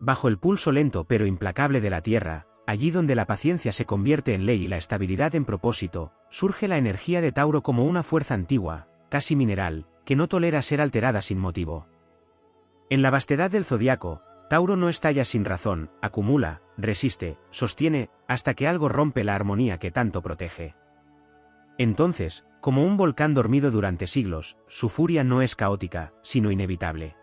bajo el pulso lento pero implacable de la Tierra, allí donde la paciencia se convierte en ley y la estabilidad en propósito, surge la energía de Tauro como una fuerza antigua, casi mineral, que no tolera ser alterada sin motivo. En la vastedad del zodiaco, Tauro no estalla sin razón, acumula, resiste, sostiene, hasta que algo rompe la armonía que tanto protege. Entonces, como un volcán dormido durante siglos, su furia no es caótica, sino inevitable.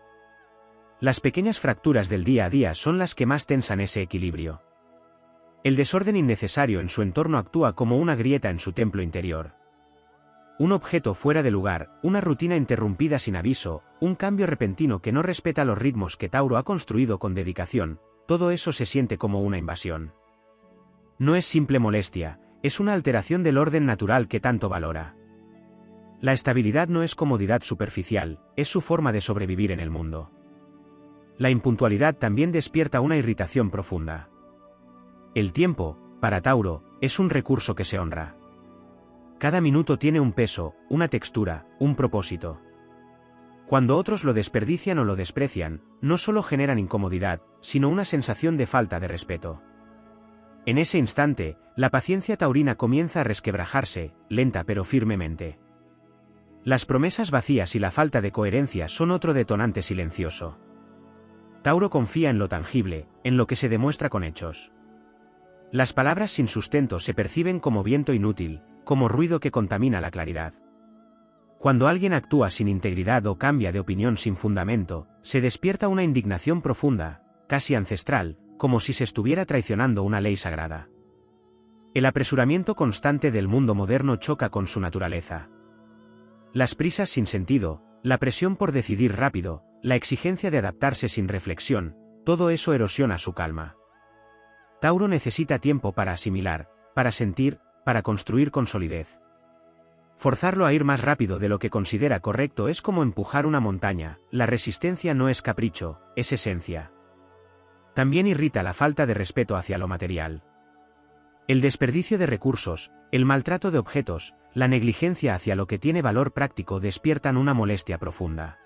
Las pequeñas fracturas del día a día son las que más tensan ese equilibrio. El desorden innecesario en su entorno actúa como una grieta en su templo interior. Un objeto fuera de lugar, una rutina interrumpida sin aviso, un cambio repentino que no respeta los ritmos que Tauro ha construido con dedicación, todo eso se siente como una invasión. No es simple molestia, es una alteración del orden natural que tanto valora. La estabilidad no es comodidad superficial, es su forma de sobrevivir en el mundo. La impuntualidad también despierta una irritación profunda. El tiempo, para Tauro, es un recurso que se honra. Cada minuto tiene un peso, una textura, un propósito. Cuando otros lo desperdician o lo desprecian, no solo generan incomodidad, sino una sensación de falta de respeto. En ese instante, la paciencia taurina comienza a resquebrajarse, lenta pero firmemente. Las promesas vacías y la falta de coherencia son otro detonante silencioso. Tauro confía en lo tangible, en lo que se demuestra con hechos. Las palabras sin sustento se perciben como viento inútil, como ruido que contamina la claridad. Cuando alguien actúa sin integridad o cambia de opinión sin fundamento, se despierta una indignación profunda, casi ancestral, como si se estuviera traicionando una ley sagrada. El apresuramiento constante del mundo moderno choca con su naturaleza. Las prisas sin sentido, la presión por decidir rápido, la exigencia de adaptarse sin reflexión, todo eso erosiona su calma. Tauro necesita tiempo para asimilar, para sentir, para construir con solidez. Forzarlo a ir más rápido de lo que considera correcto es como empujar una montaña, la resistencia no es capricho, es esencia. También irrita la falta de respeto hacia lo material. El desperdicio de recursos, el maltrato de objetos, la negligencia hacia lo que tiene valor práctico despiertan una molestia profunda.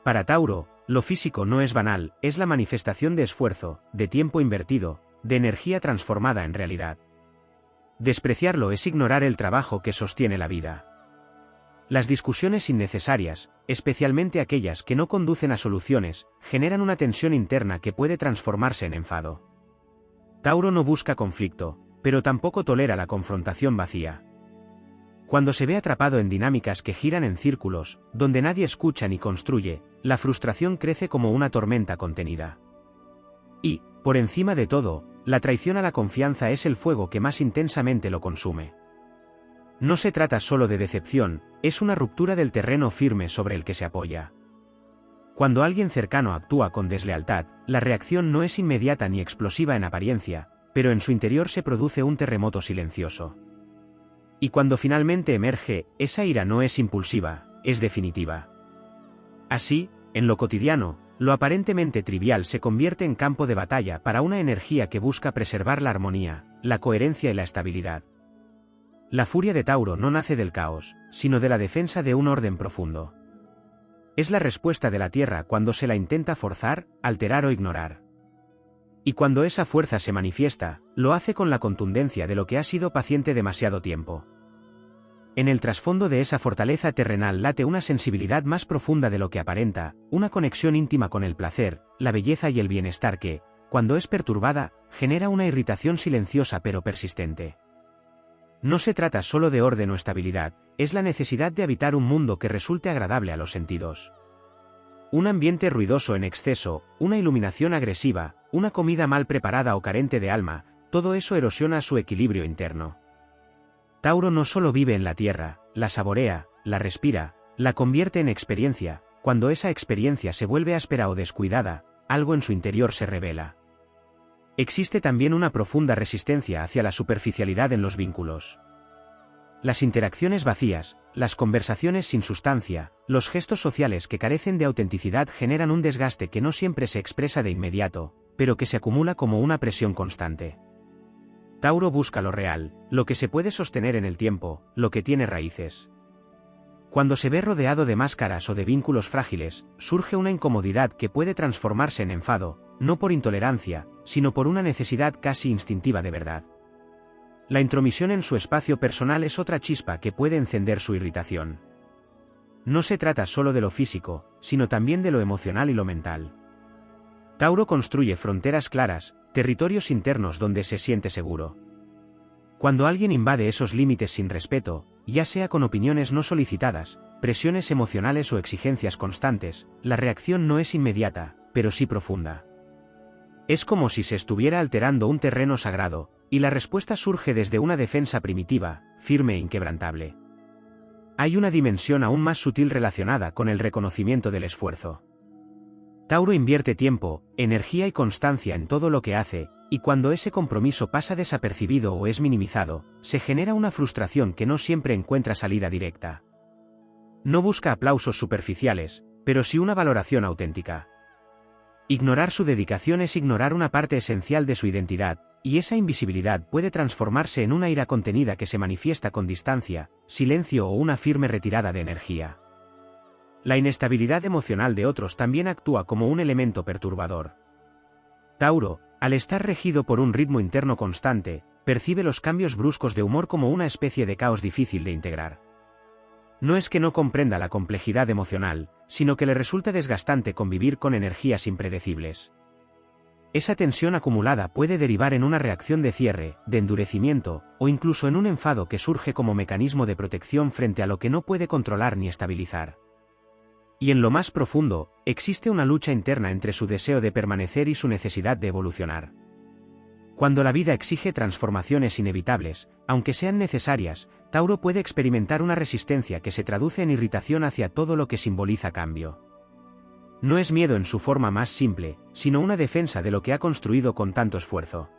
Para Tauro, lo físico no es banal, es la manifestación de esfuerzo, de tiempo invertido, de energía transformada en realidad. Despreciarlo es ignorar el trabajo que sostiene la vida. Las discusiones innecesarias, especialmente aquellas que no conducen a soluciones, generan una tensión interna que puede transformarse en enfado. Tauro no busca conflicto, pero tampoco tolera la confrontación vacía. Cuando se ve atrapado en dinámicas que giran en círculos, donde nadie escucha ni construye, la frustración crece como una tormenta contenida. Y, por encima de todo, la traición a la confianza es el fuego que más intensamente lo consume. No se trata solo de decepción, es una ruptura del terreno firme sobre el que se apoya. Cuando alguien cercano actúa con deslealtad, la reacción no es inmediata ni explosiva en apariencia, pero en su interior se produce un terremoto silencioso. Y cuando finalmente emerge, esa ira no es impulsiva, es definitiva. Así, en lo cotidiano, lo aparentemente trivial se convierte en campo de batalla para una energía que busca preservar la armonía, la coherencia y la estabilidad. La furia de Tauro no nace del caos, sino de la defensa de un orden profundo. Es la respuesta de la Tierra cuando se la intenta forzar, alterar o ignorar. Y cuando esa fuerza se manifiesta, lo hace con la contundencia de lo que ha sido paciente demasiado tiempo. En el trasfondo de esa fortaleza terrenal late una sensibilidad más profunda de lo que aparenta, una conexión íntima con el placer, la belleza y el bienestar que, cuando es perturbada, genera una irritación silenciosa pero persistente. No se trata solo de orden o estabilidad, es la necesidad de habitar un mundo que resulte agradable a los sentidos. Un ambiente ruidoso en exceso, una iluminación agresiva, una comida mal preparada o carente de alma, todo eso erosiona su equilibrio interno. Tauro no solo vive en la tierra, la saborea, la respira, la convierte en experiencia. Cuando esa experiencia se vuelve áspera o descuidada, algo en su interior se revela. Existe también una profunda resistencia hacia la superficialidad en los vínculos. Las interacciones vacías, las conversaciones sin sustancia, los gestos sociales que carecen de autenticidad generan un desgaste que no siempre se expresa de inmediato, pero que se acumula como una presión constante. Tauro busca lo real, lo que se puede sostener en el tiempo, lo que tiene raíces. Cuando se ve rodeado de máscaras o de vínculos frágiles, surge una incomodidad que puede transformarse en enfado, no por intolerancia, sino por una necesidad casi instintiva de verdad. La intromisión en su espacio personal es otra chispa que puede encender su irritación. No se trata solo de lo físico, sino también de lo emocional y lo mental. Tauro construye fronteras claras, territorios internos donde se siente seguro. Cuando alguien invade esos límites sin respeto, ya sea con opiniones no solicitadas, presiones emocionales o exigencias constantes, la reacción no es inmediata, pero sí profunda. Es como si se estuviera alterando un terreno sagrado, y la respuesta surge desde una defensa primitiva, firme e inquebrantable. Hay una dimensión aún más sutil relacionada con el reconocimiento del esfuerzo. Tauro invierte tiempo, energía y constancia en todo lo que hace, y cuando ese compromiso pasa desapercibido o es minimizado, se genera una frustración que no siempre encuentra salida directa. No busca aplausos superficiales, pero sí una valoración auténtica. Ignorar su dedicación es ignorar una parte esencial de su identidad, y esa invisibilidad puede transformarse en una ira contenida que se manifiesta con distancia, silencio o una firme retirada de energía. La inestabilidad emocional de otros también actúa como un elemento perturbador. Tauro, al estar regido por un ritmo interno constante, percibe los cambios bruscos de humor como una especie de caos difícil de integrar. No es que no comprenda la complejidad emocional, sino que le resulta desgastante convivir con energías impredecibles. Esa tensión acumulada puede derivar en una reacción de cierre, de endurecimiento, o incluso en un enfado que surge como mecanismo de protección frente a lo que no puede controlar ni estabilizar. Y en lo más profundo, existe una lucha interna entre su deseo de permanecer y su necesidad de evolucionar. Cuando la vida exige transformaciones inevitables, aunque sean necesarias, Tauro puede experimentar una resistencia que se traduce en irritación hacia todo lo que simboliza cambio. No es miedo en su forma más simple, sino una defensa de lo que ha construido con tanto esfuerzo.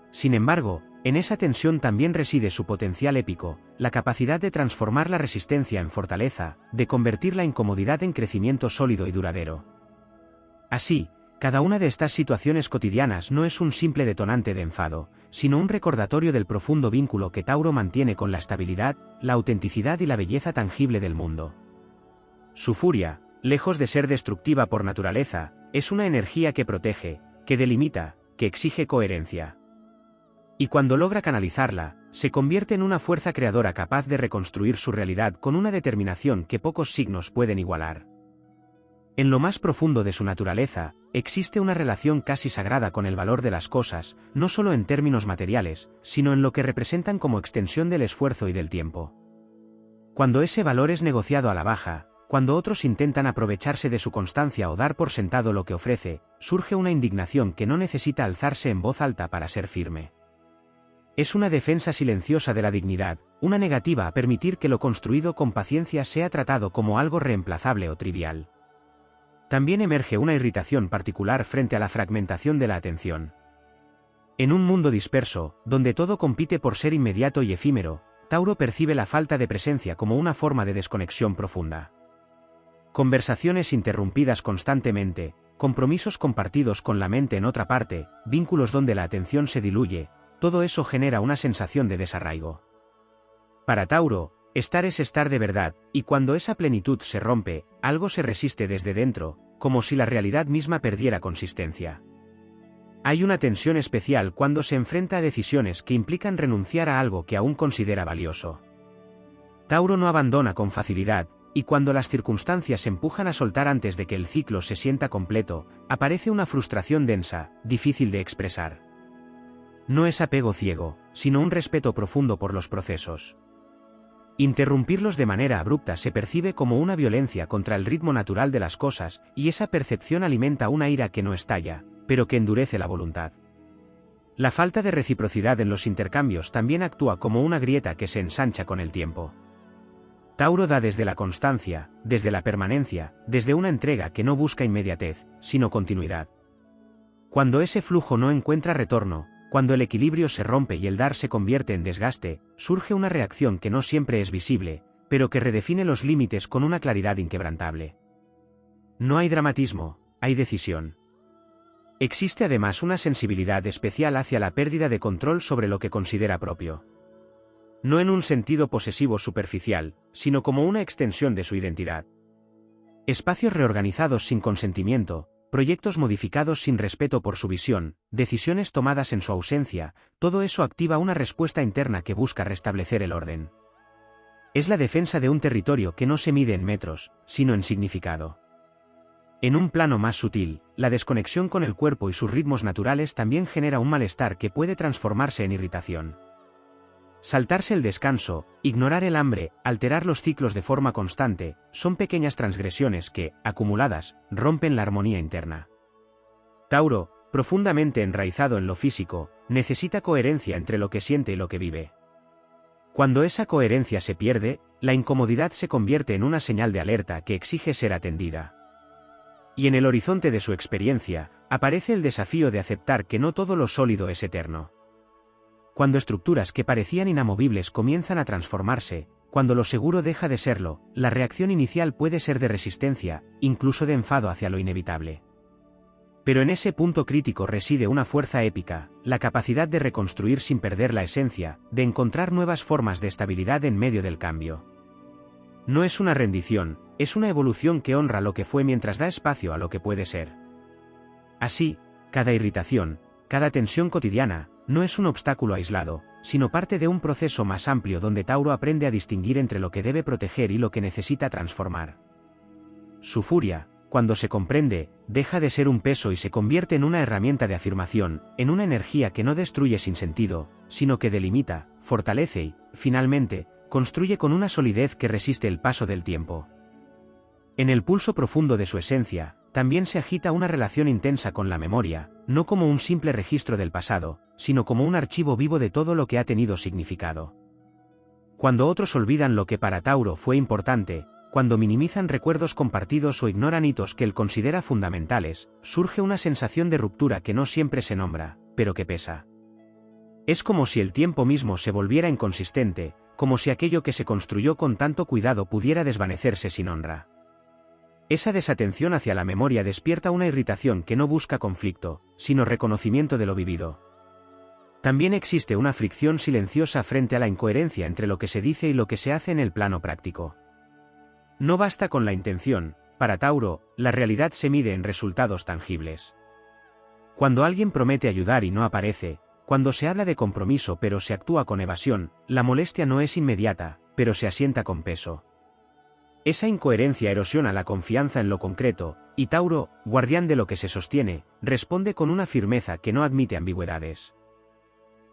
Sin embargo, en esa tensión también reside su potencial épico, la capacidad de transformar la resistencia en fortaleza, de convertir la incomodidad en crecimiento sólido y duradero. Así, cada una de estas situaciones cotidianas no es un simple detonante de enfado, sino un recordatorio del profundo vínculo que Tauro mantiene con la estabilidad, la autenticidad y la belleza tangible del mundo. Su furia, lejos de ser destructiva por naturaleza, es una energía que protege, que delimita, que exige coherencia. Y cuando logra canalizarla, se convierte en una fuerza creadora capaz de reconstruir su realidad con una determinación que pocos signos pueden igualar. En lo más profundo de su naturaleza, existe una relación casi sagrada con el valor de las cosas, no solo en términos materiales, sino en lo que representan como extensión del esfuerzo y del tiempo. Cuando ese valor es negociado a la baja, cuando otros intentan aprovecharse de su constancia o dar por sentado lo que ofrece, surge una indignación que no necesita alzarse en voz alta para ser firme. Es una defensa silenciosa de la dignidad, una negativa a permitir que lo construido con paciencia sea tratado como algo reemplazable o trivial. También emerge una irritación particular frente a la fragmentación de la atención. En un mundo disperso, donde todo compite por ser inmediato y efímero, Tauro percibe la falta de presencia como una forma de desconexión profunda. Conversaciones interrumpidas constantemente, compromisos compartidos con la mente en otra parte, vínculos donde la atención se diluye, todo eso genera una sensación de desarraigo. Para Tauro, estar es estar de verdad, y cuando esa plenitud se rompe, algo se resiste desde dentro, como si la realidad misma perdiera consistencia. Hay una tensión especial cuando se enfrenta a decisiones que implican renunciar a algo que aún considera valioso. Tauro no abandona con facilidad, y cuando las circunstancias empujan a soltar antes de que el ciclo se sienta completo, aparece una frustración densa, difícil de expresar. No es apego ciego, sino un respeto profundo por los procesos. Interrumpirlos de manera abrupta se percibe como una violencia contra el ritmo natural de las cosas, y esa percepción alimenta una ira que no estalla, pero que endurece la voluntad. La falta de reciprocidad en los intercambios también actúa como una grieta que se ensancha con el tiempo. Tauro da desde la constancia, desde la permanencia, desde una entrega que no busca inmediatez, sino continuidad. Cuando ese flujo no encuentra retorno, cuando el equilibrio se rompe y el dar se convierte en desgaste, surge una reacción que no siempre es visible, pero que redefine los límites con una claridad inquebrantable. No hay dramatismo, hay decisión. Existe además una sensibilidad especial hacia la pérdida de control sobre lo que considera propio. No en un sentido posesivo superficial, sino como una extensión de su identidad. Espacios reorganizados sin consentimiento, proyectos modificados sin respeto por su visión, decisiones tomadas en su ausencia, todo eso activa una respuesta interna que busca restablecer el orden. Es la defensa de un territorio que no se mide en metros, sino en significado. En un plano más sutil, la desconexión con el cuerpo y sus ritmos naturales también genera un malestar que puede transformarse en irritación. Saltarse el descanso, ignorar el hambre, alterar los ciclos de forma constante, son pequeñas transgresiones que, acumuladas, rompen la armonía interna. Tauro, profundamente enraizado en lo físico, necesita coherencia entre lo que siente y lo que vive. Cuando esa coherencia se pierde, la incomodidad se convierte en una señal de alerta que exige ser atendida. Y en el horizonte de su experiencia, aparece el desafío de aceptar que no todo lo sólido es eterno. Cuando estructuras que parecían inamovibles comienzan a transformarse, cuando lo seguro deja de serlo, la reacción inicial puede ser de resistencia, incluso de enfado hacia lo inevitable. Pero en ese punto crítico reside una fuerza épica, la capacidad de reconstruir sin perder la esencia, de encontrar nuevas formas de estabilidad en medio del cambio. No es una rendición, es una evolución que honra lo que fue mientras da espacio a lo que puede ser. Así, cada irritación, cada tensión cotidiana, no es un obstáculo aislado, sino parte de un proceso más amplio donde Tauro aprende a distinguir entre lo que debe proteger y lo que necesita transformar. Su furia, cuando se comprende, deja de ser un peso y se convierte en una herramienta de afirmación, en una energía que no destruye sin sentido, sino que delimita, fortalece y, finalmente, construye con una solidez que resiste el paso del tiempo. En el pulso profundo de su esencia, también se agita una relación intensa con la memoria, no como un simple registro del pasado, sino como un archivo vivo de todo lo que ha tenido significado. Cuando otros olvidan lo que para Tauro fue importante, cuando minimizan recuerdos compartidos o ignoran hitos que él considera fundamentales, surge una sensación de ruptura que no siempre se nombra, pero que pesa. Es como si el tiempo mismo se volviera inconsistente, como si aquello que se construyó con tanto cuidado pudiera desvanecerse sin honra. Esa desatención hacia la memoria despierta una irritación que no busca conflicto, sino reconocimiento de lo vivido. También existe una fricción silenciosa frente a la incoherencia entre lo que se dice y lo que se hace en el plano práctico. No basta con la intención, para Tauro, la realidad se mide en resultados tangibles. Cuando alguien promete ayudar y no aparece, cuando se habla de compromiso pero se actúa con evasión, la molestia no es inmediata, pero se asienta con peso. Esa incoherencia erosiona la confianza en lo concreto, y Tauro, guardián de lo que se sostiene, responde con una firmeza que no admite ambigüedades.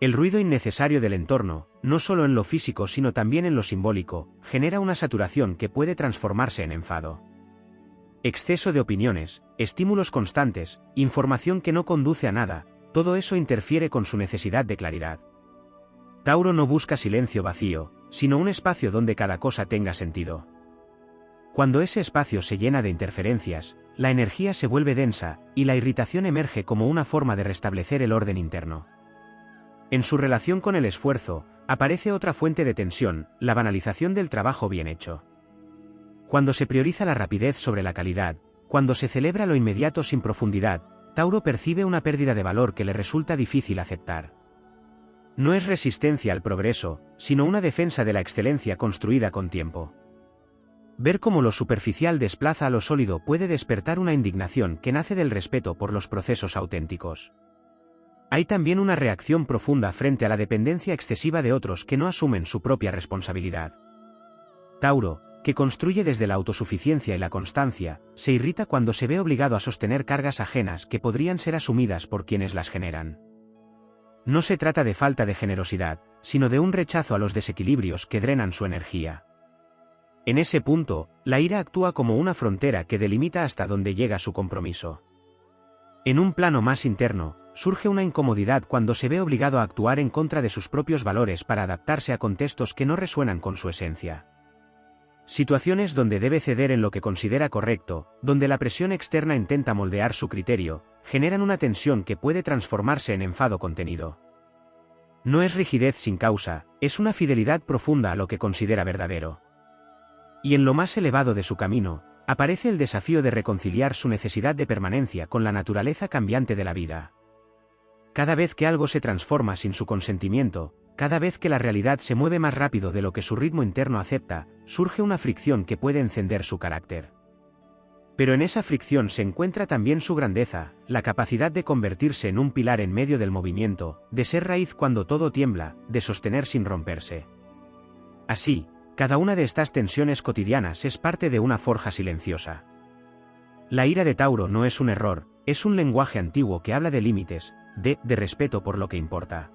El ruido innecesario del entorno, no solo en lo físico sino también en lo simbólico, genera una saturación que puede transformarse en enfado. Exceso de opiniones, estímulos constantes, información que no conduce a nada, todo eso interfiere con su necesidad de claridad. Tauro no busca silencio vacío, sino un espacio donde cada cosa tenga sentido. Cuando ese espacio se llena de interferencias, la energía se vuelve densa, y la irritación emerge como una forma de restablecer el orden interno. En su relación con el esfuerzo, aparece otra fuente de tensión, la banalización del trabajo bien hecho. Cuando se prioriza la rapidez sobre la calidad, cuando se celebra lo inmediato sin profundidad, Tauro percibe una pérdida de valor que le resulta difícil aceptar. No es resistencia al progreso, sino una defensa de la excelencia construida con tiempo. Ver cómo lo superficial desplaza a lo sólido puede despertar una indignación que nace del respeto por los procesos auténticos. Hay también una reacción profunda frente a la dependencia excesiva de otros que no asumen su propia responsabilidad. Tauro, que construye desde la autosuficiencia y la constancia, se irrita cuando se ve obligado a sostener cargas ajenas que podrían ser asumidas por quienes las generan. No se trata de falta de generosidad, sino de un rechazo a los desequilibrios que drenan su energía. En ese punto, la ira actúa como una frontera que delimita hasta dónde llega su compromiso. En un plano más interno, surge una incomodidad cuando se ve obligado a actuar en contra de sus propios valores para adaptarse a contextos que no resuenan con su esencia. Situaciones donde debe ceder en lo que considera correcto, donde la presión externa intenta moldear su criterio, generan una tensión que puede transformarse en enfado contenido. No es rigidez sin causa, es una fidelidad profunda a lo que considera verdadero. Y en lo más elevado de su camino, aparece el desafío de reconciliar su necesidad de permanencia con la naturaleza cambiante de la vida. Cada vez que algo se transforma sin su consentimiento, cada vez que la realidad se mueve más rápido de lo que su ritmo interno acepta, surge una fricción que puede encender su carácter. Pero en esa fricción se encuentra también su grandeza, la capacidad de convertirse en un pilar en medio del movimiento, de ser raíz cuando todo tiembla, de sostener sin romperse. Así, cada una de estas tensiones cotidianas es parte de una forja silenciosa. La ira de Tauro no es un error, es un lenguaje antiguo que habla de límites, de respeto por lo que importa.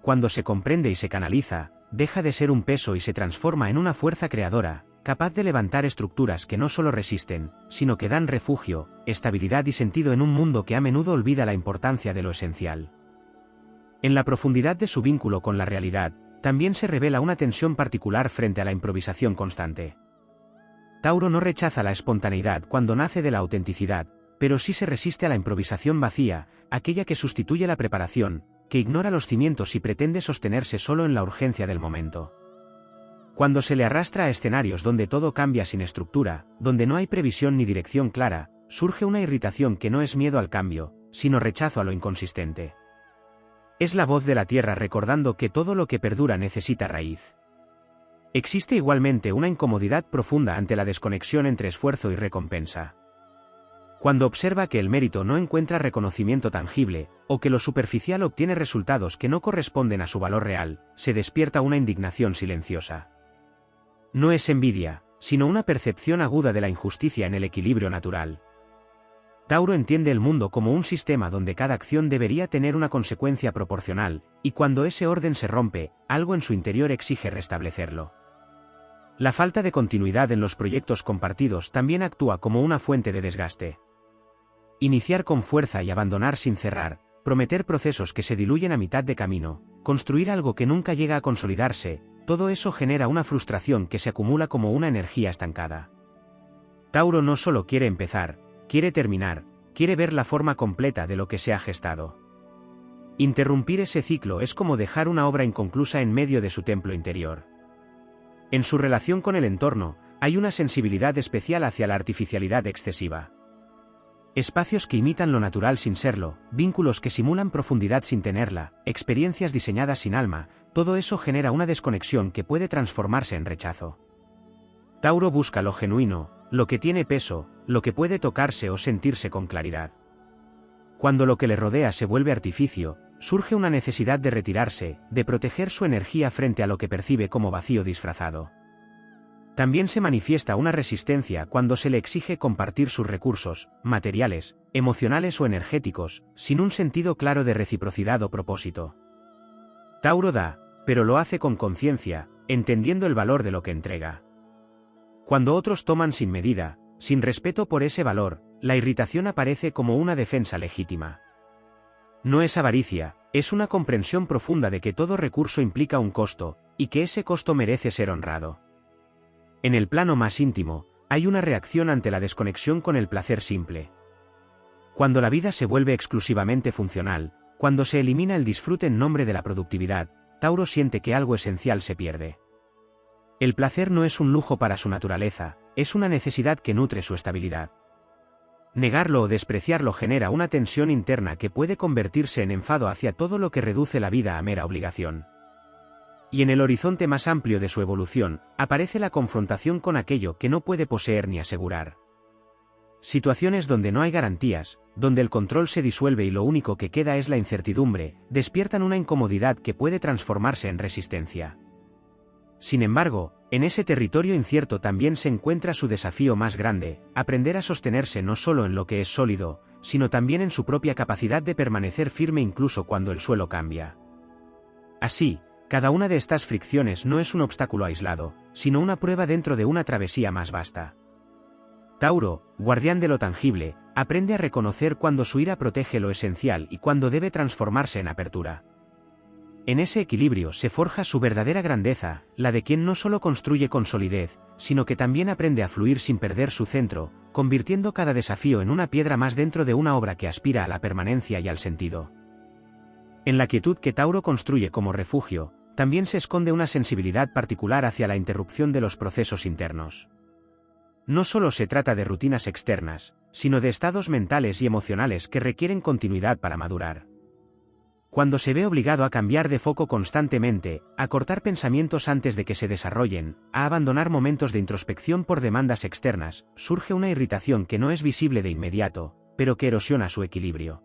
Cuando se comprende y se canaliza, deja de ser un peso y se transforma en una fuerza creadora, capaz de levantar estructuras que no solo resisten, sino que dan refugio, estabilidad y sentido en un mundo que a menudo olvida la importancia de lo esencial. En la profundidad de su vínculo con la realidad, también se revela una tensión particular frente a la improvisación constante. Tauro no rechaza la espontaneidad cuando nace de la autenticidad, pero sí se resiste a la improvisación vacía, aquella que sustituye la preparación, que ignora los cimientos y pretende sostenerse solo en la urgencia del momento. Cuando se le arrastra a escenarios donde todo cambia sin estructura, donde no hay previsión ni dirección clara, surge una irritación que no es miedo al cambio, sino rechazo a lo inconsistente. Es la voz de la tierra recordando que todo lo que perdura necesita raíz. Existe igualmente una incomodidad profunda ante la desconexión entre esfuerzo y recompensa. Cuando observa que el mérito no encuentra reconocimiento tangible, o que lo superficial obtiene resultados que no corresponden a su valor real, se despierta una indignación silenciosa. No es envidia, sino una percepción aguda de la injusticia en el equilibrio natural. Tauro entiende el mundo como un sistema donde cada acción debería tener una consecuencia proporcional, y cuando ese orden se rompe, algo en su interior exige restablecerlo. La falta de continuidad en los proyectos compartidos también actúa como una fuente de desgaste. Iniciar con fuerza y abandonar sin cerrar, prometer procesos que se diluyen a mitad de camino, construir algo que nunca llega a consolidarse, todo eso genera una frustración que se acumula como una energía estancada. Tauro no solo quiere empezar, quiere terminar, quiere ver la forma completa de lo que se ha gestado. Interrumpir ese ciclo es como dejar una obra inconclusa en medio de su templo interior. En su relación con el entorno, hay una sensibilidad especial hacia la artificialidad excesiva. Espacios que imitan lo natural sin serlo, vínculos que simulan profundidad sin tenerla, experiencias diseñadas sin alma, todo eso genera una desconexión que puede transformarse en rechazo. Tauro busca lo genuino, lo que tiene peso, lo que puede tocarse o sentirse con claridad. Cuando lo que le rodea se vuelve artificio, surge una necesidad de retirarse, de proteger su energía frente a lo que percibe como vacío disfrazado. También se manifiesta una resistencia cuando se le exige compartir sus recursos, materiales, emocionales o energéticos, sin un sentido claro de reciprocidad o propósito. Tauro da, pero lo hace con conciencia, entendiendo el valor de lo que entrega. Cuando otros toman sin medida, sin respeto por ese valor, la irritación aparece como una defensa legítima. No es avaricia, es una comprensión profunda de que todo recurso implica un costo, y que ese costo merece ser honrado. En el plano más íntimo, hay una reacción ante la desconexión con el placer simple. Cuando la vida se vuelve exclusivamente funcional, cuando se elimina el disfrute en nombre de la productividad, Tauro siente que algo esencial se pierde. El placer no es un lujo para su naturaleza, es una necesidad que nutre su estabilidad. Negarlo o despreciarlo genera una tensión interna que puede convertirse en enfado hacia todo lo que reduce la vida a mera obligación. Y en el horizonte más amplio de su evolución, aparece la confrontación con aquello que no puede poseer ni asegurar. Situaciones donde no hay garantías, donde el control se disuelve y lo único que queda es la incertidumbre, despiertan una incomodidad que puede transformarse en resistencia. Sin embargo, en ese territorio incierto también se encuentra su desafío más grande, aprender a sostenerse no solo en lo que es sólido, sino también en su propia capacidad de permanecer firme incluso cuando el suelo cambia. Así, cada una de estas fricciones no es un obstáculo aislado, sino una prueba dentro de una travesía más vasta. Tauro, guardián de lo tangible, aprende a reconocer cuando su ira protege lo esencial y cuando debe transformarse en apertura. En ese equilibrio se forja su verdadera grandeza, la de quien no solo construye con solidez, sino que también aprende a fluir sin perder su centro, convirtiendo cada desafío en una piedra más dentro de una obra que aspira a la permanencia y al sentido. En la quietud que Tauro construye como refugio, también se esconde una sensibilidad particular hacia la interrupción de los procesos internos. No solo se trata de rutinas externas, sino de estados mentales y emocionales que requieren continuidad para madurar. Cuando se ve obligado a cambiar de foco constantemente, a cortar pensamientos antes de que se desarrollen, a abandonar momentos de introspección por demandas externas, surge una irritación que no es visible de inmediato, pero que erosiona su equilibrio.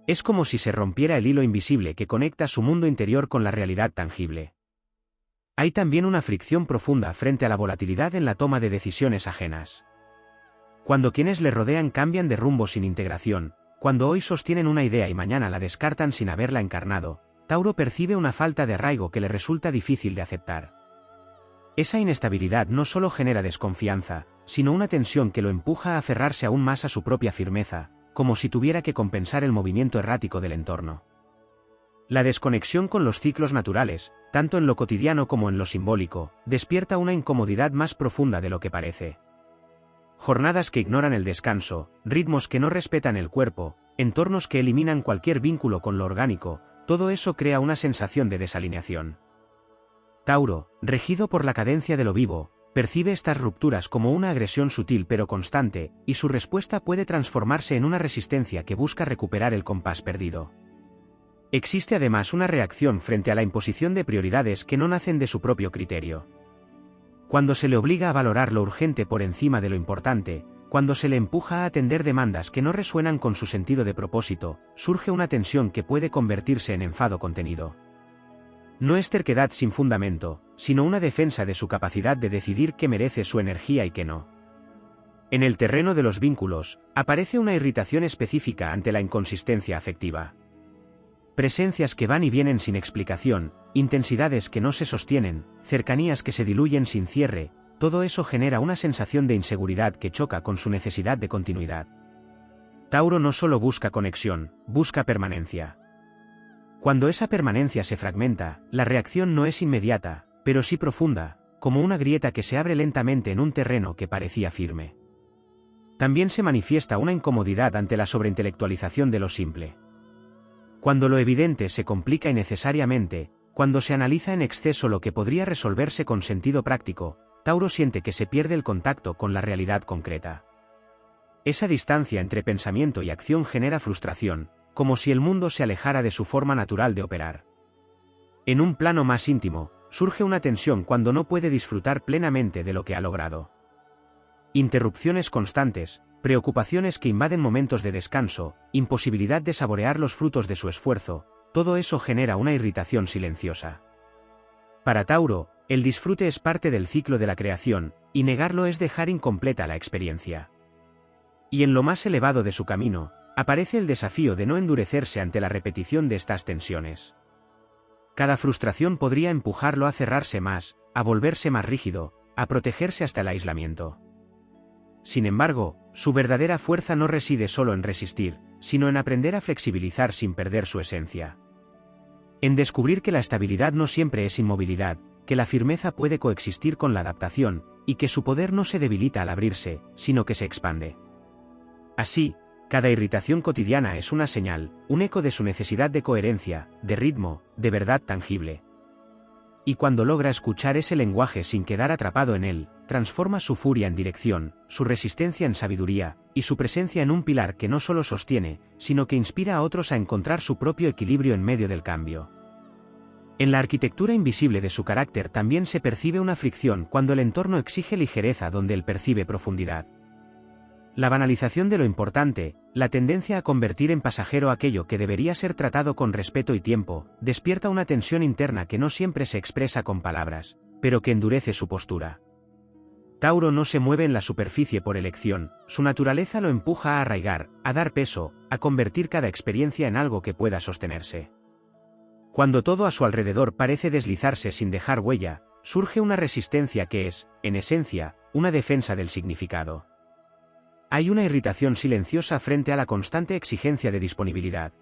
Es como si se rompiera el hilo invisible que conecta su mundo interior con la realidad tangible. Hay también una fricción profunda frente a la volatilidad en la toma de decisiones ajenas. Cuando quienes le rodean cambian de rumbo sin integración, cuando hoy sostienen una idea y mañana la descartan sin haberla encarnado, Tauro percibe una falta de arraigo que le resulta difícil de aceptar. Esa inestabilidad no solo genera desconfianza, sino una tensión que lo empuja a aferrarse aún más a su propia firmeza, como si tuviera que compensar el movimiento errático del entorno. La desconexión con los ciclos naturales, tanto en lo cotidiano como en lo simbólico, despierta una incomodidad más profunda de lo que parece. Jornadas que ignoran el descanso, ritmos que no respetan el cuerpo, entornos que eliminan cualquier vínculo con lo orgánico, todo eso crea una sensación de desalineación. Tauro, regido por la cadencia de lo vivo, percibe estas rupturas como una agresión sutil pero constante, y su respuesta puede transformarse en una resistencia que busca recuperar el compás perdido. Existe además una reacción frente a la imposición de prioridades que no nacen de su propio criterio. Cuando se le obliga a valorar lo urgente por encima de lo importante, cuando se le empuja a atender demandas que no resuenan con su sentido de propósito, surge una tensión que puede convertirse en enfado contenido. No es terquedad sin fundamento, sino una defensa de su capacidad de decidir qué merece su energía y qué no. En el terreno de los vínculos, aparece una irritación específica ante la inconsistencia afectiva. Presencias que van y vienen sin explicación, intensidades que no se sostienen, cercanías que se diluyen sin cierre, todo eso genera una sensación de inseguridad que choca con su necesidad de continuidad. Tauro no solo busca conexión, busca permanencia. Cuando esa permanencia se fragmenta, la reacción no es inmediata, pero sí profunda, como una grieta que se abre lentamente en un terreno que parecía firme. También se manifiesta una incomodidad ante la sobreintelectualización de lo simple. Cuando lo evidente se complica innecesariamente, cuando se analiza en exceso lo que podría resolverse con sentido práctico, Tauro siente que se pierde el contacto con la realidad concreta. Esa distancia entre pensamiento y acción genera frustración, como si el mundo se alejara de su forma natural de operar. En un plano más íntimo, surge una tensión cuando no puede disfrutar plenamente de lo que ha logrado. Interrupciones constantes, preocupaciones que invaden momentos de descanso, imposibilidad de saborear los frutos de su esfuerzo, todo eso genera una irritación silenciosa. Para Tauro, el disfrute es parte del ciclo de la creación, y negarlo es dejar incompleta la experiencia. Y en lo más elevado de su camino, aparece el desafío de no endurecerse ante la repetición de estas tensiones. Cada frustración podría empujarlo a cerrarse más, a volverse más rígido, a protegerse hasta el aislamiento. Sin embargo, su verdadera fuerza no reside solo en resistir, sino en aprender a flexibilizar sin perder su esencia. En descubrir que la estabilidad no siempre es inmovilidad, que la firmeza puede coexistir con la adaptación, y que su poder no se debilita al abrirse, sino que se expande. Así, cada irritación cotidiana es una señal, un eco de su necesidad de coherencia, de ritmo, de verdad tangible. Y cuando logra escuchar ese lenguaje sin quedar atrapado en él, transforma su furia en dirección, su resistencia en sabiduría, y su presencia en un pilar que no solo sostiene, sino que inspira a otros a encontrar su propio equilibrio en medio del cambio. En la arquitectura invisible de su carácter también se percibe una fricción cuando el entorno exige ligereza donde él percibe profundidad. La banalización de lo importante, la tendencia a convertir en pasajero aquello que debería ser tratado con respeto y tiempo, despierta una tensión interna que no siempre se expresa con palabras, pero que endurece su postura. Tauro no se mueve en la superficie por elección, su naturaleza lo empuja a arraigar, a dar peso, a convertir cada experiencia en algo que pueda sostenerse. Cuando todo a su alrededor parece deslizarse sin dejar huella, surge una resistencia que es, en esencia, una defensa del significado. Hay una irritación silenciosa frente a la constante exigencia de disponibilidad.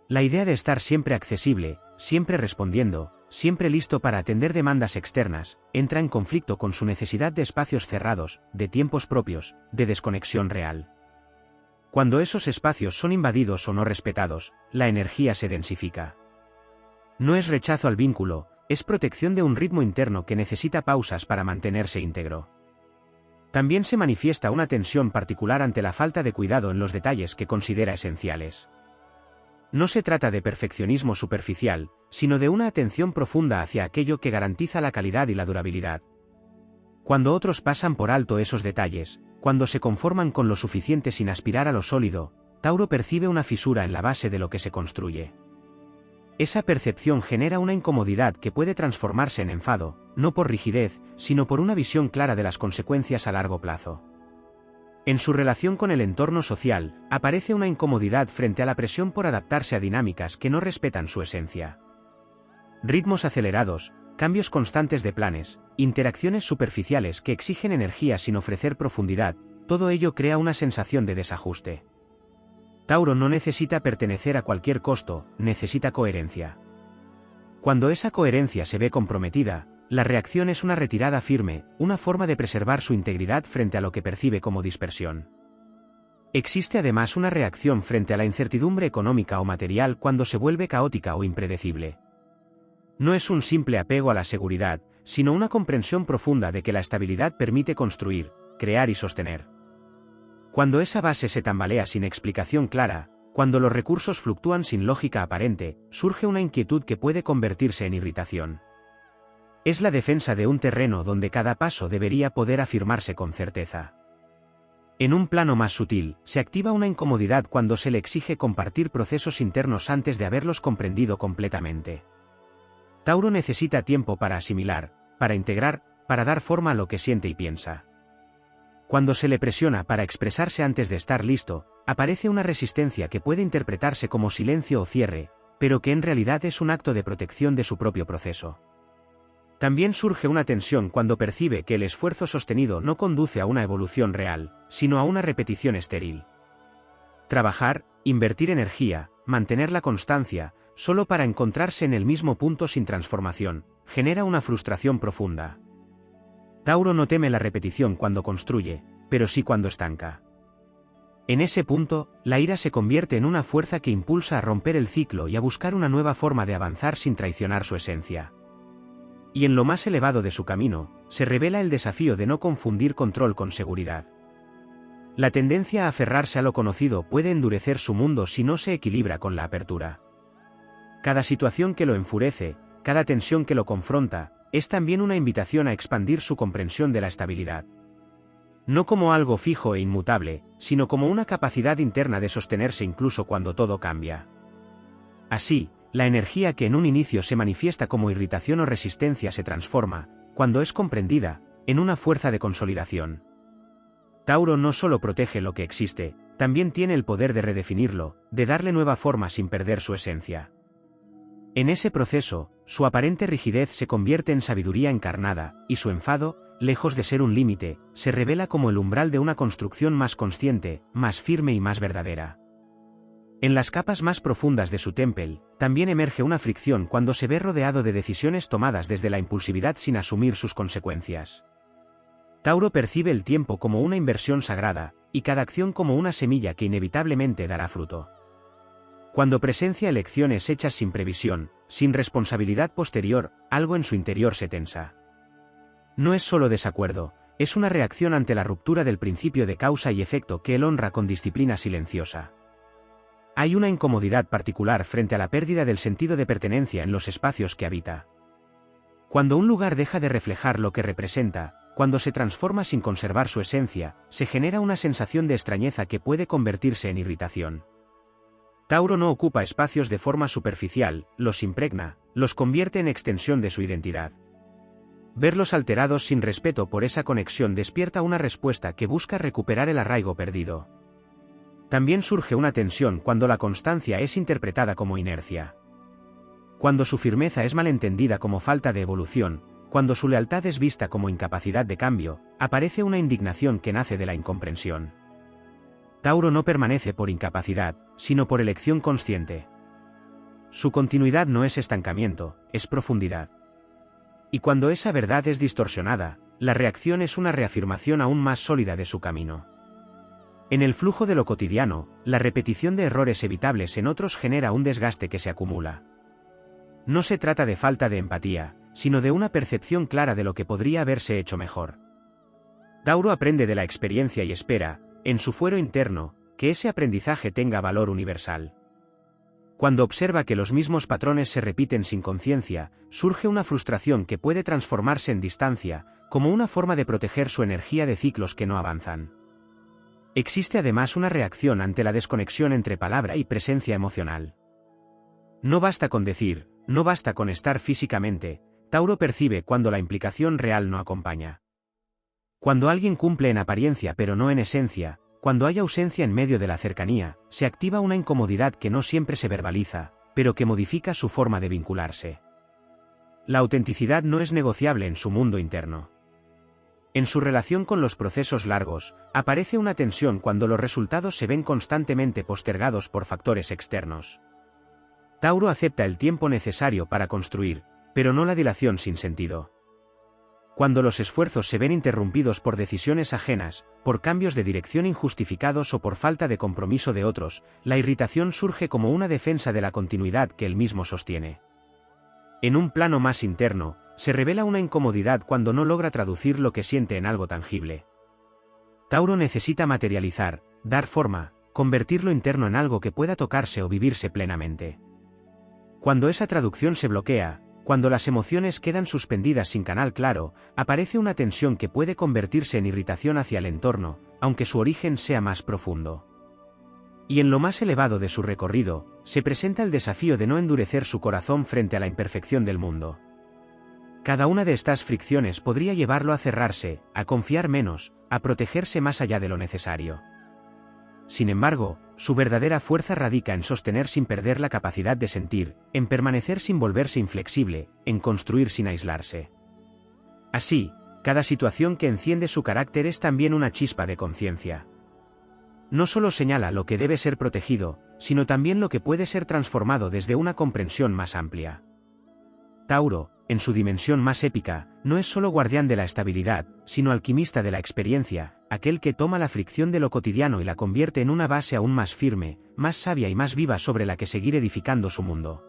La idea de estar siempre accesible, siempre respondiendo, siempre listo para atender demandas externas, entra en conflicto con su necesidad de espacios cerrados, de tiempos propios, de desconexión real. Cuando esos espacios son invadidos o no respetados, la energía se densifica. No es rechazo al vínculo, es protección de un ritmo interno que necesita pausas para mantenerse íntegro. También se manifiesta una tensión particular ante la falta de cuidado en los detalles que considera esenciales. No se trata de perfeccionismo superficial, sino de una atención profunda hacia aquello que garantiza la calidad y la durabilidad. Cuando otros pasan por alto esos detalles, cuando se conforman con lo suficiente sin aspirar a lo sólido, Tauro percibe una fisura en la base de lo que se construye. Esa percepción genera una incomodidad que puede transformarse en enfado, no por rigidez, sino por una visión clara de las consecuencias a largo plazo. En su relación con el entorno social, aparece una incomodidad frente a la presión por adaptarse a dinámicas que no respetan su esencia. Ritmos acelerados, cambios constantes de planes, interacciones superficiales que exigen energía sin ofrecer profundidad, todo ello crea una sensación de desajuste. Tauro no necesita pertenecer a cualquier costo, necesita coherencia. Cuando esa coherencia se ve comprometida, la reacción es una retirada firme, una forma de preservar su integridad frente a lo que percibe como dispersión. Existe además una reacción frente a la incertidumbre económica o material cuando se vuelve caótica o impredecible. No es un simple apego a la seguridad, sino una comprensión profunda de que la estabilidad permite construir, crear y sostener. Cuando esa base se tambalea sin explicación clara, cuando los recursos fluctúan sin lógica aparente, surge una inquietud que puede convertirse en irritación. Es la defensa de un terreno donde cada paso debería poder afirmarse con certeza. En un plano más sutil, se activa una incomodidad cuando se le exige compartir procesos internos antes de haberlos comprendido completamente. Tauro necesita tiempo para asimilar, para integrar, para dar forma a lo que siente y piensa. Cuando se le presiona para expresarse antes de estar listo, aparece una resistencia que puede interpretarse como silencio o cierre, pero que en realidad es un acto de protección de su propio proceso. También surge una tensión cuando percibe que el esfuerzo sostenido no conduce a una evolución real, sino a una repetición estéril. Trabajar, invertir energía, mantener la constancia, solo para encontrarse en el mismo punto sin transformación, genera una frustración profunda. Tauro no teme la repetición cuando construye, pero sí cuando estanca. En ese punto, la ira se convierte en una fuerza que impulsa a romper el ciclo y a buscar una nueva forma de avanzar sin traicionar su esencia. Y en lo más elevado de su camino, se revela el desafío de no confundir control con seguridad. La tendencia a aferrarse a lo conocido puede endurecer su mundo si no se equilibra con la apertura. Cada situación que lo enfurece, cada tensión que lo confronta, es también una invitación a expandir su comprensión de la estabilidad. No como algo fijo e inmutable, sino como una capacidad interna de sostenerse incluso cuando todo cambia. Así, la energía que en un inicio se manifiesta como irritación o resistencia se transforma, cuando es comprendida, en una fuerza de consolidación. Tauro no solo protege lo que existe, también tiene el poder de redefinirlo, de darle nueva forma sin perder su esencia. En ese proceso, su aparente rigidez se convierte en sabiduría encarnada, y su enfado, lejos de ser un límite, se revela como el umbral de una construcción más consciente, más firme y más verdadera. En las capas más profundas de su temple, también emerge una fricción cuando se ve rodeado de decisiones tomadas desde la impulsividad sin asumir sus consecuencias. Tauro percibe el tiempo como una inversión sagrada, y cada acción como una semilla que inevitablemente dará fruto. Cuando presencia elecciones hechas sin previsión, sin responsabilidad posterior, algo en su interior se tensa. No es solo desacuerdo, es una reacción ante la ruptura del principio de causa y efecto que él honra con disciplina silenciosa. Hay una incomodidad particular frente a la pérdida del sentido de pertenencia en los espacios que habita. Cuando un lugar deja de reflejar lo que representa, cuando se transforma sin conservar su esencia, se genera una sensación de extrañeza que puede convertirse en irritación. Tauro no ocupa espacios de forma superficial, los impregna, los convierte en extensión de su identidad. Verlos alterados sin respeto por esa conexión despierta una respuesta que busca recuperar el arraigo perdido. También surge una tensión cuando la constancia es interpretada como inercia. Cuando su firmeza es malentendida como falta de evolución, cuando su lealtad es vista como incapacidad de cambio, aparece una indignación que nace de la incomprensión. Tauro no permanece por incapacidad, sino por elección consciente. Su continuidad no es estancamiento, es profundidad. Y cuando esa verdad es distorsionada, la reacción es una reafirmación aún más sólida de su camino. En el flujo de lo cotidiano, la repetición de errores evitables en otros genera un desgaste que se acumula. No se trata de falta de empatía, sino de una percepción clara de lo que podría haberse hecho mejor. Tauro aprende de la experiencia y espera, en su fuero interno, que ese aprendizaje tenga valor universal. Cuando observa que los mismos patrones se repiten sin conciencia, surge una frustración que puede transformarse en distancia, como una forma de proteger su energía de ciclos que no avanzan. Existe además una reacción ante la desconexión entre palabra y presencia emocional. No basta con decir, no basta con estar físicamente, Tauro percibe cuando la implicación real no acompaña. Cuando alguien cumple en apariencia pero no en esencia, cuando hay ausencia en medio de la cercanía, se activa una incomodidad que no siempre se verbaliza, pero que modifica su forma de vincularse. La autenticidad no es negociable en su mundo interno. En su relación con los procesos largos, aparece una tensión cuando los resultados se ven constantemente postergados por factores externos. Tauro acepta el tiempo necesario para construir, pero no la dilación sin sentido. Cuando los esfuerzos se ven interrumpidos por decisiones ajenas, por cambios de dirección injustificados o por falta de compromiso de otros, la irritación surge como una defensa de la continuidad que él mismo sostiene. En un plano más interno, se revela una incomodidad cuando no logra traducir lo que siente en algo tangible. Tauro necesita materializar, dar forma, convertir lo interno en algo que pueda tocarse o vivirse plenamente. Cuando esa traducción se bloquea, cuando las emociones quedan suspendidas sin canal claro, aparece una tensión que puede convertirse en irritación hacia el entorno, aunque su origen sea más profundo. Y en lo más elevado de su recorrido, se presenta el desafío de no endurecer su corazón frente a la imperfección del mundo. Cada una de estas fricciones podría llevarlo a cerrarse, a confiar menos, a protegerse más allá de lo necesario. Sin embargo, su verdadera fuerza radica en sostener sin perder la capacidad de sentir, en permanecer sin volverse inflexible, en construir sin aislarse. Así, cada situación que enciende su carácter es también una chispa de conciencia. No solo señala lo que debe ser protegido, sino también lo que puede ser transformado desde una comprensión más amplia. Tauro, en su dimensión más épica, no es solo guardián de la estabilidad, sino alquimista de la experiencia, aquel que toma la fricción de lo cotidiano y la convierte en una base aún más firme, más sabia y más viva sobre la que seguir edificando su mundo.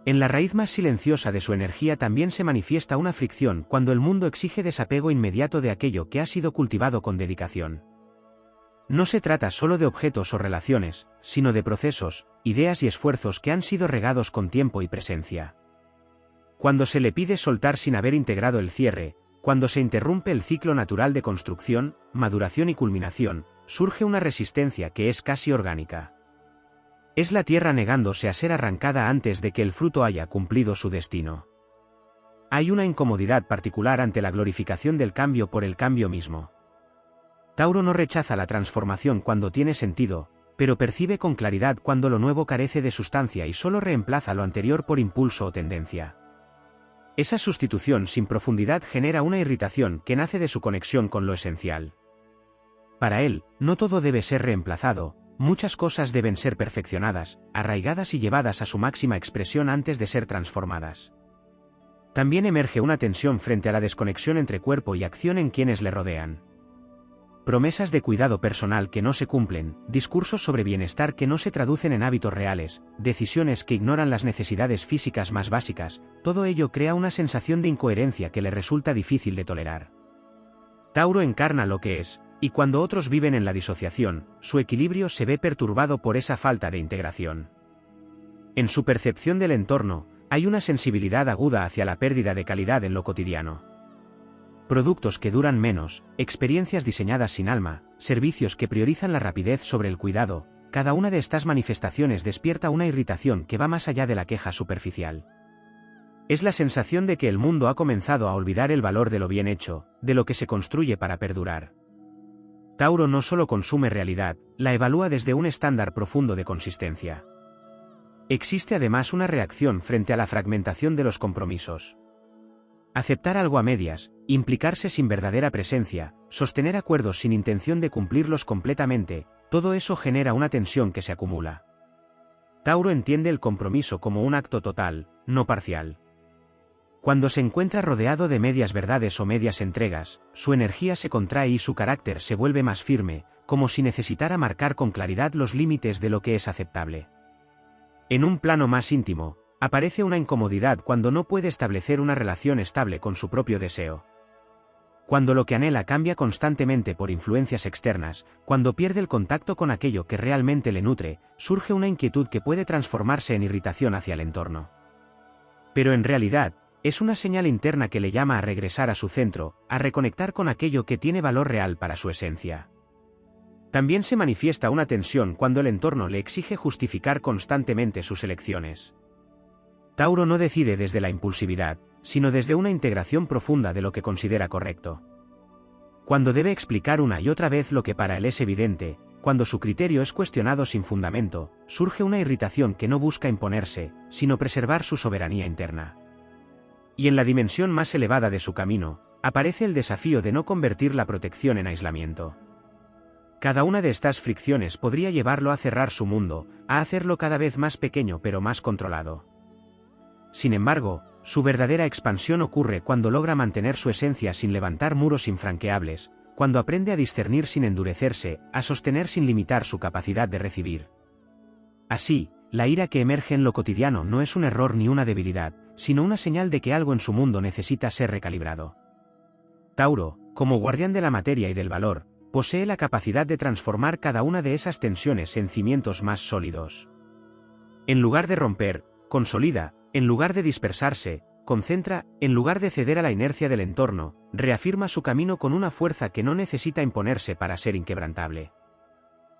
En la raíz más silenciosa de su energía también se manifiesta una fricción cuando el mundo exige desapego inmediato de aquello que ha sido cultivado con dedicación. No se trata solo de objetos o relaciones, sino de procesos, ideas y esfuerzos que han sido regados con tiempo y presencia. Cuando se le pide soltar sin haber integrado el cierre, cuando se interrumpe el ciclo natural de construcción, maduración y culminación, surge una resistencia que es casi orgánica. Es la tierra negándose a ser arrancada antes de que el fruto haya cumplido su destino. Hay una incomodidad particular ante la glorificación del cambio por el cambio mismo. Tauro no rechaza la transformación cuando tiene sentido, pero percibe con claridad cuando lo nuevo carece de sustancia y solo reemplaza lo anterior por impulso o tendencia. Esa sustitución sin profundidad genera una irritación que nace de su conexión con lo esencial. Para él, no todo debe ser reemplazado, muchas cosas deben ser perfeccionadas, arraigadas y llevadas a su máxima expresión antes de ser transformadas. También emerge una tensión frente a la desconexión entre cuerpo y acción en quienes le rodean. Promesas de cuidado personal que no se cumplen, discursos sobre bienestar que no se traducen en hábitos reales, decisiones que ignoran las necesidades físicas más básicas, todo ello crea una sensación de incoherencia que le resulta difícil de tolerar. Tauro encarna lo que es, y cuando otros viven en la disociación, su equilibrio se ve perturbado por esa falta de integración. En su percepción del entorno, hay una sensibilidad aguda hacia la pérdida de calidad en lo cotidiano. Productos que duran menos, experiencias diseñadas sin alma, servicios que priorizan la rapidez sobre el cuidado, cada una de estas manifestaciones despierta una irritación que va más allá de la queja superficial. Es la sensación de que el mundo ha comenzado a olvidar el valor de lo bien hecho, de lo que se construye para perdurar. Tauro no solo consume realidad, la evalúa desde un estándar profundo de consistencia. Existe además una reacción frente a la fragmentación de los compromisos. Aceptar algo a medias, implicarse sin verdadera presencia, sostener acuerdos sin intención de cumplirlos completamente, todo eso genera una tensión que se acumula. Tauro entiende el compromiso como un acto total, no parcial. Cuando se encuentra rodeado de medias verdades o medias entregas, su energía se contrae y su carácter se vuelve más firme, como si necesitara marcar con claridad los límites de lo que es aceptable. En un plano más íntimo, aparece una incomodidad cuando no puede establecer una relación estable con su propio deseo. Cuando lo que anhela cambia constantemente por influencias externas, cuando pierde el contacto con aquello que realmente le nutre, surge una inquietud que puede transformarse en irritación hacia el entorno. Pero en realidad, es una señal interna que le llama a regresar a su centro, a reconectar con aquello que tiene valor real para su esencia. También se manifiesta una tensión cuando el entorno le exige justificar constantemente sus elecciones. Tauro no decide desde la impulsividad, sino desde una integración profunda de lo que considera correcto. Cuando debe explicar una y otra vez lo que para él es evidente, cuando su criterio es cuestionado sin fundamento, surge una irritación que no busca imponerse, sino preservar su soberanía interna. Y en la dimensión más elevada de su camino, aparece el desafío de no convertir la protección en aislamiento. Cada una de estas fricciones podría llevarlo a cerrar su mundo, a hacerlo cada vez más pequeño pero más controlado. Sin embargo, su verdadera expansión ocurre cuando logra mantener su esencia sin levantar muros infranqueables, cuando aprende a discernir sin endurecerse, a sostener sin limitar su capacidad de recibir. Así, la ira que emerge en lo cotidiano no es un error ni una debilidad, sino una señal de que algo en su mundo necesita ser recalibrado. Tauro, como guardián de la materia y del valor, posee la capacidad de transformar cada una de esas tensiones en cimientos más sólidos. En lugar de romper, consolida; en lugar de dispersarse, concentra; en lugar de ceder a la inercia del entorno, reafirma su camino con una fuerza que no necesita imponerse para ser inquebrantable.